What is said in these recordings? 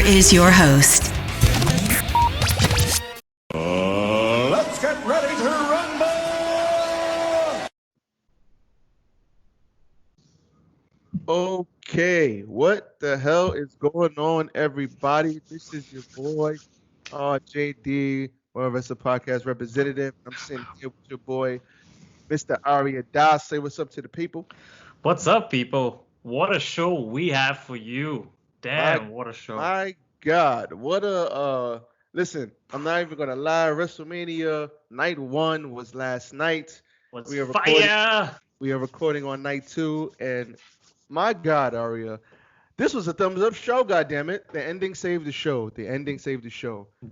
is your host. Let's get ready to rumble! Okay, what the hell is going on, everybody? This is your boy, JD, one of us a podcast representative. I'm sitting here with your boy, Mr. Ariya. Say what's up to the people. What's up, people? What a show we have for you. Damn, what a show. My God, what a listen, I'm not even gonna lie, WrestleMania night 1 was last night. What's fire? We are recording on night 2, and my God, Ariya, this was a thumbs up show, goddammit. The ending saved the show.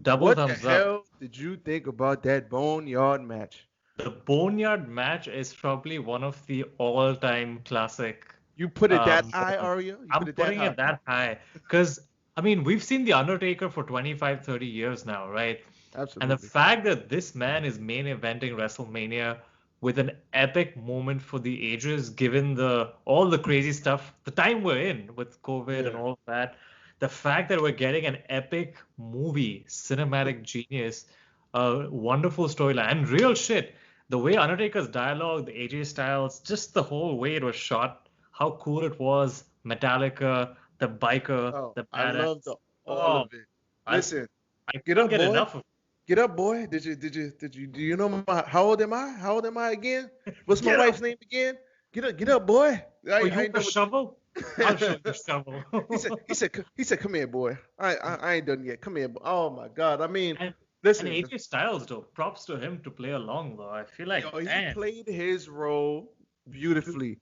Double thumbs up. What the hell did you think about that Boneyard match? The Boneyard match is probably one of the all-time classic. You put it that high, Ariya? I'm putting it that high because, I mean, we've seen The Undertaker for 25, 30 years now, right? Absolutely. And the fact that this man is main eventing WrestleMania with an epic moment for the ages, given all the crazy stuff, the time we're in with COVID and all that, the fact that we're getting an epic movie, cinematic genius, a wonderful storyline, and real shit. The way Undertaker's dialogue, the AJ Styles, just the whole way it was shot, how cool it was, Metallica, the biker, the badass. I loved all of it. Listen, I couldn't get boy. enough of it. Get up, boy. Do you know how old am I? How old am I again? What's my wife's name again? Get up, boy. You the shovel? I'll show the shovel. he said, come here, boy. I ain't done yet. Come here, boy. Oh my God. I mean, listen. And AJ Styles, though, props to him to play along, though. I feel like he played his role beautifully.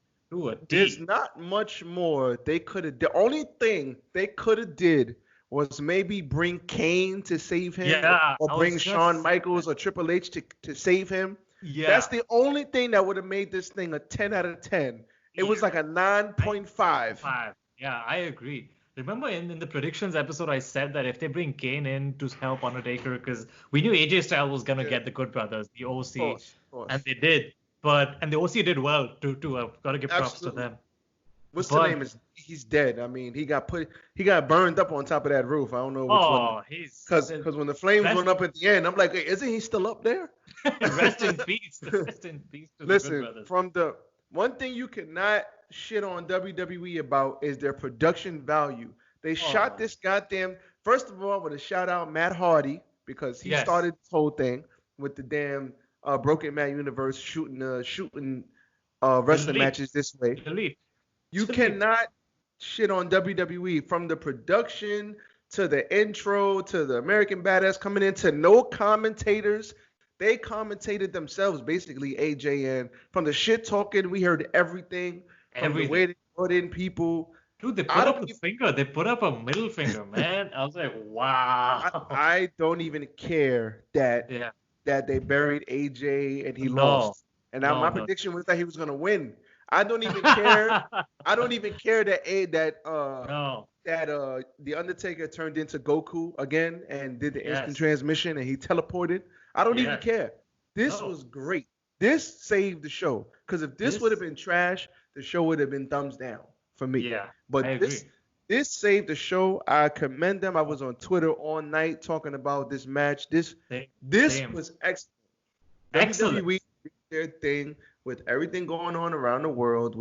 There's not much more they could have. The only thing they could have did was maybe bring Kane to save him, or bring Shawn Michaels or Triple H to save him. Yeah. That's the only thing that would have made this thing a 10 out of 10. It was like a 9.5. Yeah, I agree. Remember in the predictions episode, I said that if they bring Kane in to help Undertaker, because we knew AJ Styles was going to get the Good Brothers, the OC, of course. And they did. And the OC did well, too. I've got to give props to them. What's the name? He's dead. I mean, he got burned up on top of that roof. I don't know which one. Because when the flames went up at the end, I'm like, hey, isn't he still up there? Rest in peace. Rest in peace to the Good Brothers. From the one thing you cannot shit on WWE about is their production value. They shot this goddamn. First of all, I want to shout out Matt Hardy because he started this whole thing with the damn Broken Man Universe shooting wrestling matches this way. You cannot shit on WWE from the production to the intro to the American Badass coming into no commentators. They commentated themselves, basically, AJ, and from the shit talking, we heard everything. From the way they brought in people. Dude, they put up a finger. They put up a middle finger, man. I was like, wow. I don't even care that they buried AJ and he lost. And my prediction was that he was going to win. I don't even care. I don't even care that the Undertaker turned into Goku again and did the instant transmission and he teleported. I don't even care. This was great. This saved the show. Because if this would have been trash, the show would have been thumbs down for me. Yeah, but this saved the show. I commend them. I was on Twitter all night talking about this match. This was excellent. WWE did their thing with everything going on around the world.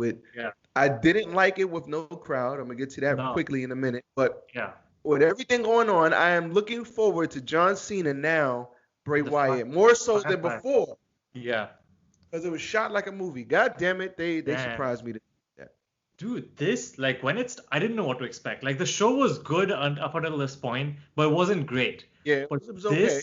I didn't like it with no crowd. I'm gonna get to that quickly in a minute. But with everything going on, I am looking forward to John Cena now, Bray Wyatt, more so than before. Yeah. Because it was shot like a movie. God damn it, they surprised me. Dude, this, like, I didn't know what to expect. Like, the show was good up until this point, but it wasn't great. Yeah, but it was okay.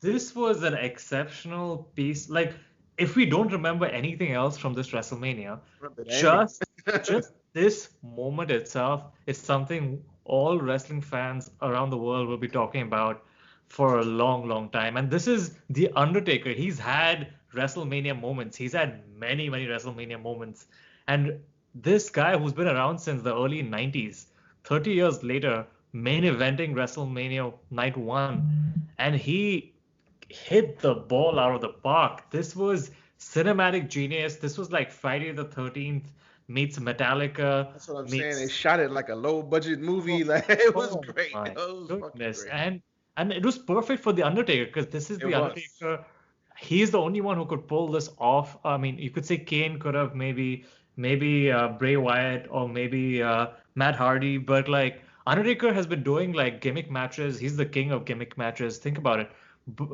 This was an exceptional piece. Like, if we don't remember anything else from this WrestleMania, just this moment itself is something all wrestling fans around the world will be talking about for a long, long time. And this is The Undertaker. He's had WrestleMania moments. He's had many, many WrestleMania moments. And this guy who's been around since the early 90s, 30 years later, main eventing WrestleMania Night 1, and he hit the ball out of the park. This was cinematic genius. This was like Friday the 13th meets Metallica. That's what I'm saying. They shot it like a low budget movie. Like it was great. My It was goodness. fucking great. And it was perfect for the Undertaker because this is the Undertaker. He's the only one who could pull this off. I mean, you could say Kane could have maybe Bray Wyatt or maybe Matt Hardy, but like Undertaker has been doing like gimmick matches. He's the king of gimmick matches. Think about it.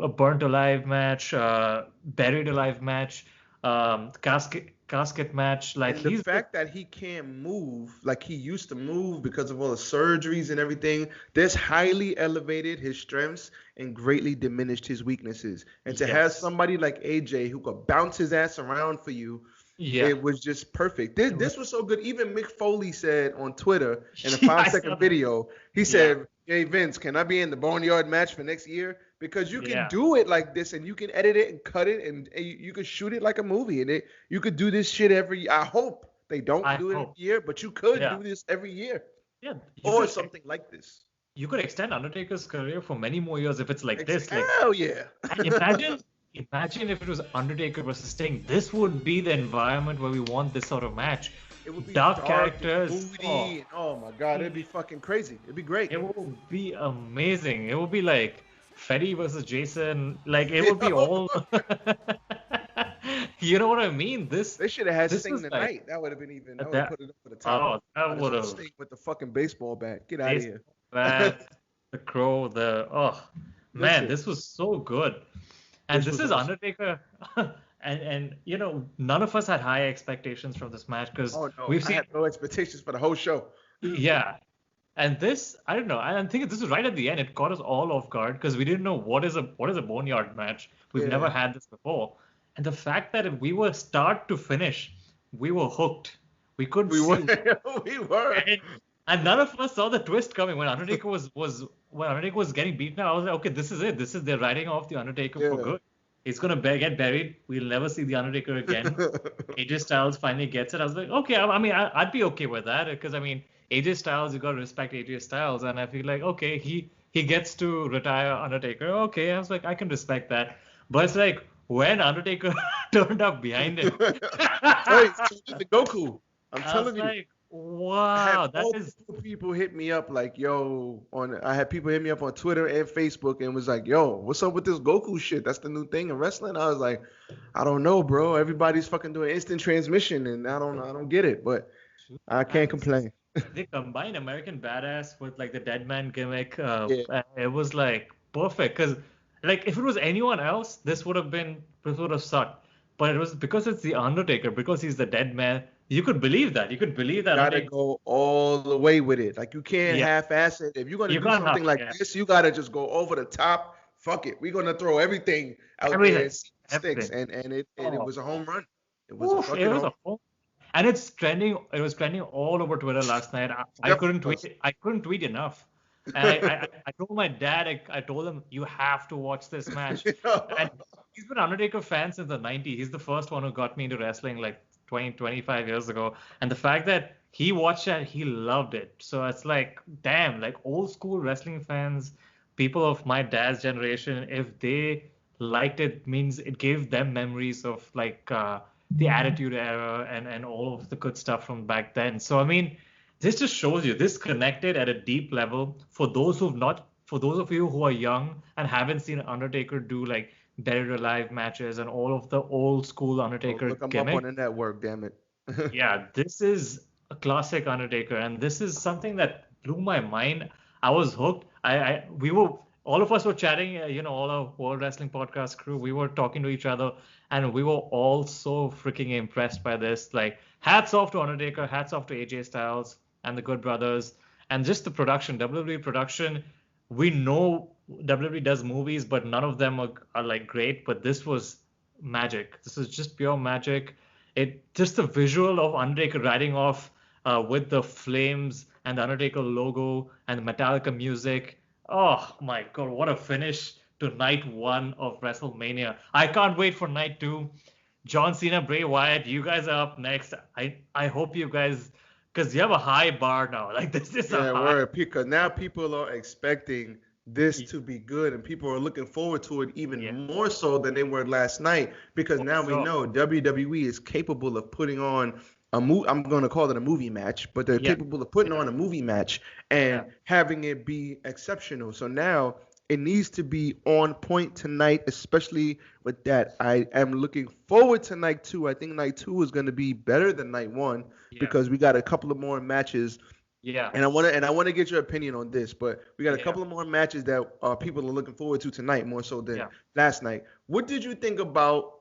A burnt alive match, buried alive match, casket match. Like and the fact that he can't move like he used to move because of all the surgeries and everything, this highly elevated his strengths and greatly diminished his weaknesses. And to have somebody like AJ who could bounce his ass around for you, it was just perfect. This was so good. Even Mick Foley said on Twitter in a 5-second video, he said, "Hey Vince, can I be in the Boneyard match for next year? Because you can do it like this, and you can edit it and cut it, and you can shoot it like a movie, and you could do this shit every year. I hope they don't do it every year, but you could do this every year, or something like this. You could extend Undertaker's career for many more years if it's like this. Like, hell yeah! And imagine if it was Undertaker versus Sting. This would be the environment where we want this sort of match. It would be dark characters. Moody, oh my god, it'd be fucking crazy. It'd be great. It would be amazing. It would be like Freddy versus Jason. Like it would be all. You know what I mean? They should have had Sting tonight. Like, that would have been even. That would have put it up for the top. Oh, that would have. Sting with the fucking baseball bat. Get out of here. Bat, the Crow. Man, this was so good. And this is awesome. Undertaker. And you know, none of us had high expectations from this match because we've seen. I had no expectations for the whole show. Yeah. And this, I don't know. I'm thinking this is right at the end. It caught us all off guard because we didn't know what is a boneyard match. We've never had this before. And the fact that we were start to finish, we were hooked. We couldn't see. We were. And none of us saw the twist coming when Undertaker was getting beaten up. I was like, okay, this is it. They're writing off the Undertaker for good. He's gonna get buried. We'll never see the Undertaker again. AJ Styles finally gets it. I was like, okay. I mean, I'd be okay with that because I mean, AJ Styles, you gotta respect AJ Styles, and I feel like okay, he gets to retire Undertaker. Okay, I was like, I can respect that. But it's like when Undertaker turned up behind him. The Goku. I'm telling you. Like, wow, that is. People hit me up like, yo, I had people hit me up on Twitter and Facebook and was like, yo, what's up with this Goku shit? That's the new thing in wrestling. I was like, I don't know, bro. Everybody's fucking doing instant transmission, and I don't get it, but I can't complain. They combined American Badass with like the Dead Man gimmick. It was like perfect because like if it was anyone else, this would have sucked. But it was because it's the Undertaker, because he's the Dead Man. You could believe that. You gotta go all the way with it. Like you can't half-ass it. If you're gonna do something like this, you gotta just go over the top. Fuck it. We're gonna throw everything out there and see what sticks. And it was a home run. It was a fucking home run. And it's trending. It was trending all over Twitter last night. I couldn't tweet. I couldn't tweet enough. And I told my dad. I told him you have to watch this match. And he's been an Undertaker fan since the '90s. He's the first one who got me into wrestling like 25 years ago. And the fact that he watched it, he loved it. So it's like, damn, like old school wrestling fans, people of my dad's generation, if they liked it, means it gave them memories of like the Attitude Era and all of the good stuff from back then. So I mean, this just shows you this connected at a deep level. For those of you who are young and haven't seen Undertaker do like Buried Alive matches and all of the old school Undertaker look, I'm gimmick. up on the network, damn it. Yeah, this is a classic Undertaker, and this is something that blew my mind. I was hooked. All of us were chatting, all our World Wrestling Podcast crew. We were talking to each other, and we were all so freaking impressed by this. Like, hats off to Undertaker, hats off to AJ Styles and the Good Brothers, and just the production, WWE production. We know WWE does movies, but none of them are like great. But this was magic. This is just pure magic. Just the visual of Undertaker riding off with the flames and the Undertaker logo and the Metallica music. Oh my God, what a finish to night 1 of WrestleMania. I can't wait for night 2. John Cena, Bray Wyatt, you guys are up next. I hope you guys, because you have a high bar now. Like this is because now people are expecting this to be good, and people are looking forward to it even more so than they were last night, because now we know WWE is capable of putting on I'm going to call it a movie match, but they're capable of putting on a movie match and having it be exceptional. So now it needs to be on point tonight, especially with that. I am looking forward to night 2. I think night 2 is going to be better than night 1 because we got a couple of more matches. Yeah. And I want to get your opinion on this, but we got a couple of more matches that people are looking forward to tonight more so than last night. What did you think about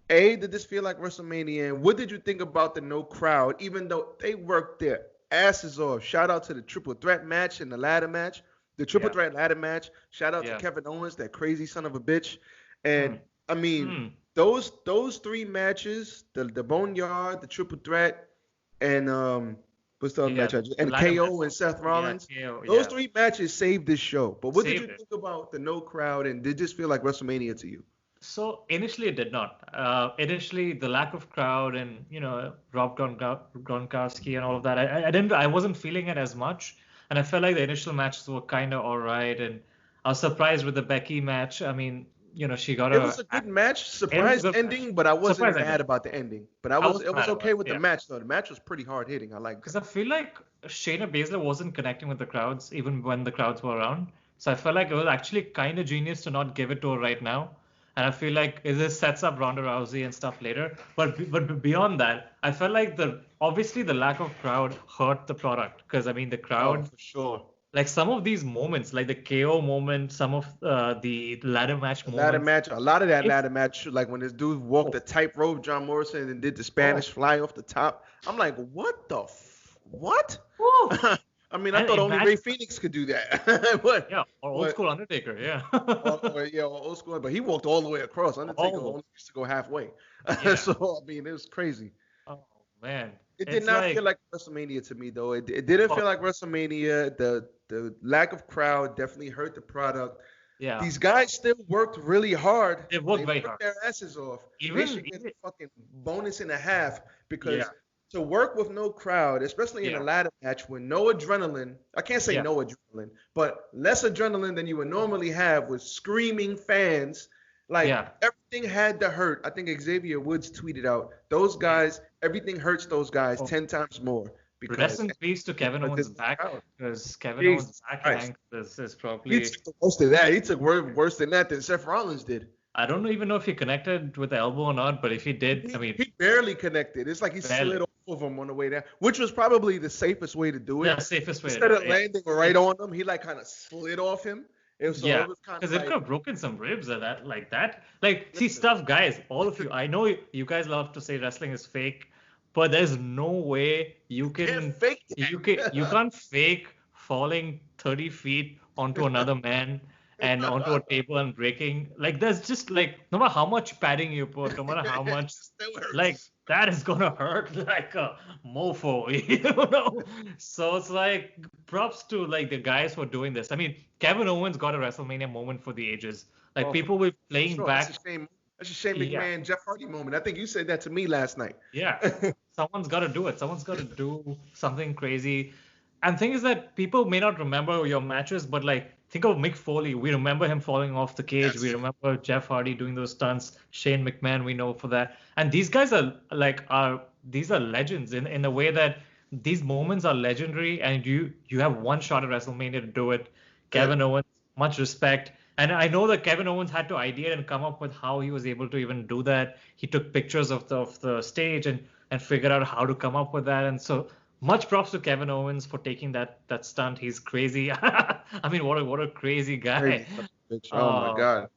did this feel like WrestleMania? And what did you think about the no crowd, even though they worked their asses off? Shout out to the triple threat match and the ladder match. The triple threat ladder match. Shout out to Kevin Owens, that crazy son of a bitch. And I mean, those 3 matches, the Boneyard, the triple threat, and what's the other match? And KO and Seth Rollins. Those 3 matches saved this show. But what did you think about the no crowd, and did this feel like WrestleMania to you? So initially it did not. Initially the lack of crowd and Rob Gronkowski and all of that, I wasn't feeling it as much, and I felt like the initial matches were kind of all right, and I was surprised with the Becky match. I mean, she got It was a good match, surprise ending, but I wasn't mad about the ending. But it was okay with the match though. The match was pretty hard hitting. I like because I feel like Shayna Baszler wasn't connecting with the crowds even when the crowds were around. So I felt like it was actually kind of genius to not give it to her right now. And I feel like this sets up Ronda Rousey and stuff later. But beyond that, I felt like obviously the lack of crowd hurt the product. Because, I mean, the crowd... for sure. Like some of these moments, like the KO moment, some of the ladder match moments. Ladder match, a lot of that ladder match, like when this dude walked the tightrope, John Morrison, and did the Spanish fly off the top. I'm like, what the what? I mean, I thought only Ray Phoenix could do that. Or old school Undertaker, or old school, but he walked all the way across. Undertaker only used to go halfway. So, I mean, it was crazy. Oh, man. It did not feel like WrestleMania to me, though. It didn't feel like WrestleMania. The lack of crowd definitely hurt the product. Yeah. These guys still worked really hard. They worked very hard. Their asses off. They should get a fucking bonus and a half because to work with no crowd, especially in a ladder match with no adrenaline, I can't say no adrenaline, but less adrenaline than you would normally have with screaming fans. Like everything had to hurt. I think Xavier Woods tweeted out, those guys, everything hurts those guys 10 times more. Rest in peace to Kevin Owens' back, because Kevin Owens' back is probably... He took the most of that. He took worse than that than Seth Rollins did. I don't even know if he connected with the elbow or not, but if he did, he barely connected. It's like he slid off of him on the way down, which was probably the safest way to do it. Yeah, safest way. Instead of landing right on him, he like kind of slid off him. Because it could have broken some ribs or that, like that. Like, see, stuff, guys, all of you, I know you guys love to say wrestling is fake, but there's no way you can fake that. You can't fake falling 30 feet onto another man and onto a table and breaking. Like, there's just like, no matter how much padding you put, no matter how much, like, that is gonna hurt like a mofo, So it's like, props to like the guys who are doing this. I mean, Kevin Owens got a WrestleMania moment for the ages. Like, people were playing back. That's a Shane McMahon, Jeff Hardy moment. I think you said that to me last night. Yeah, someone's got to do it. Someone's got to do something crazy. And thing is that people may not remember your matches, but like, think of Mick Foley. We remember him falling off the cage. Yes. We remember Jeff Hardy doing those stunts. Shane McMahon, we know for that. And these guys are legends in a way that these moments are legendary, and you have one shot at WrestleMania to do it. Kevin Owens, much respect. And I know that Kevin Owens had to ideate and come up with how he was able to even do that. He took pictures of the stage and figured out how to come up with that. And so much props to Kevin Owens for taking that stunt. He's crazy. I mean, what a crazy guy. Oh my God.